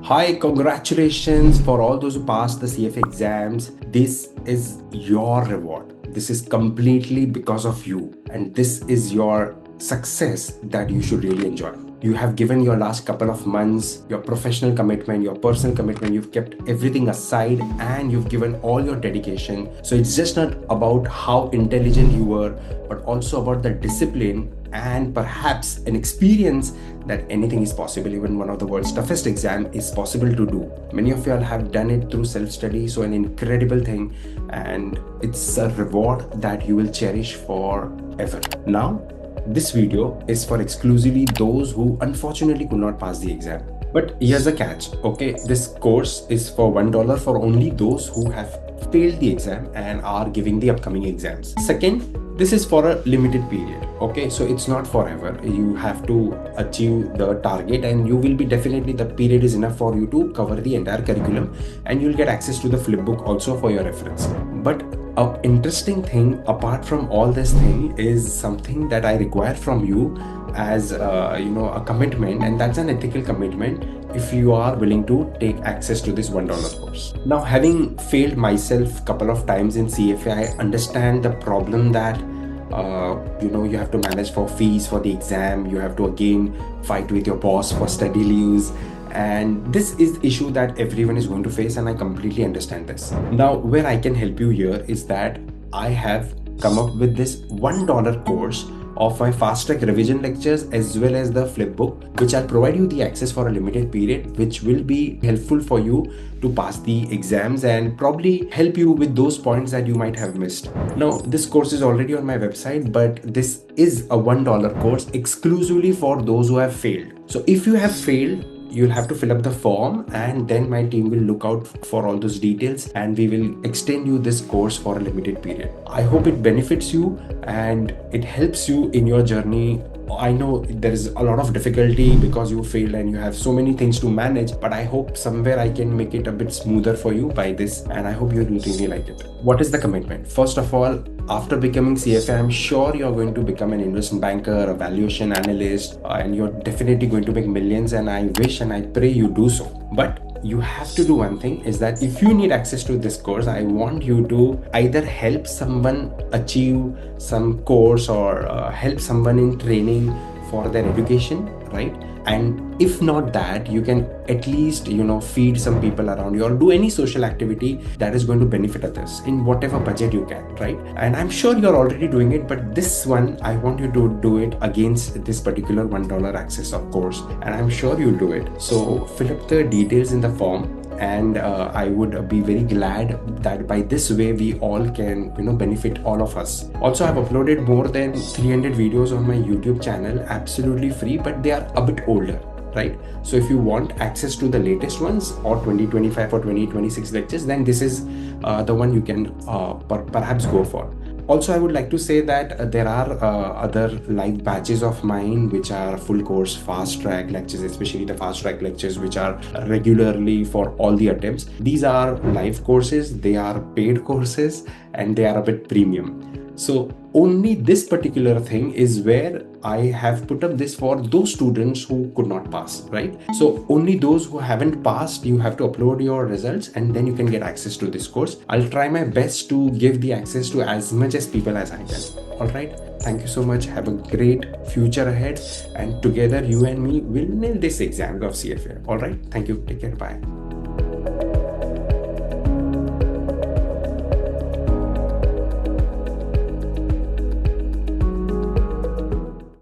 Hi, congratulations for all those who passed the CFA exams. This is your reward. This is completely because of you, and this is your success that you should really enjoy. You have given your last couple of months, your professional commitment, your personal commitment, you've kept everything aside and you've given all your dedication. So it's just not about how intelligent you were, but also about the discipline and perhaps an experience that anything is possible. Even one of the world's toughest exam is possible to do. Many of you all have done it through self-study, so an incredible thing, and it's a reward that you will cherish forever. Now, this video is for exclusively those who unfortunately could not pass the exam. But here's a catch, okay? This course is for $1 for only those who have failed the exam and are giving the upcoming exams. Second, this is for a limited period, okay? So it's not forever. You have to achieve the target, and you will be definitely, the period is enough for you to cover the entire curriculum, and you'll get access to the Flipbook also for your reference. But an interesting thing apart from all this thing is something that I require from you as a commitment, and that's an ethical commitment if you are willing to take access to this $1 course. Now, having failed myself a couple of times in CFA, I understand the problem that you have to manage for fees for the exam. You have to again fight with your boss for study leaves, and this is the issue that everyone is going to face, and I completely understand this. Now, where I can help you here is that I have come up with this $1 course of my fast track revision lectures as well as the Flipbook, which I'll provide you the access for a limited period, which will be helpful for you to pass the exams and probably help you with those points that you might have missed. Now, this course is already on my website, but this is a $1 course exclusively for those who have failed. So if you have failed, you'll have to fill up the form, and then my team will look out for all those details, and we will extend you this course for a limited period. I hope it benefits you and it helps you in your journey. I know there is a lot of difficulty because you failed and you have so many things to manage, but I hope somewhere I can make it a bit smoother for you by this, and I hope you really like it. What is the commitment? First of all, after becoming CFA, I'm sure you're going to become an investment banker, a valuation analyst, and you're definitely going to make millions, and I wish and I pray you do so. But you have to do one thing, is that if you need access to this course, I want you to either help someone achieve some course or help someone in training for their education, right? And if not that, you can at least feed some people around you or do any social activity that is going to benefit others in whatever budget you can, right? And I'm sure you're already doing it, but this one I want you to do it against this particular $1 access, of course, and I'm sure you'll do it. So fill up the details in the form, and I would be very glad that by this way we all can benefit all of us. Also, I've uploaded more than 300 videos on my YouTube channel absolutely free, but they are a bit older, right? So if you want access to the latest ones or 2025 or 2026 lectures, then this is the one you can perhaps go for. Also, I would like to say that there are other live batches of mine which are full course fast track lectures, especially the fast track lectures which are regularly for all the attempts. These are live courses, they are paid courses, and they are a bit premium. So only this particular thing is where I have put up this for those students who could not pass, right? So only those who haven't passed, you have to upload your results, and then you can get access to this course. I'll try my best to give the access to as much as people as I can. All right. Thank you so much. Have a great future ahead, and together you and me will nail this exam of CFA. All right. Thank you. Take care. Bye.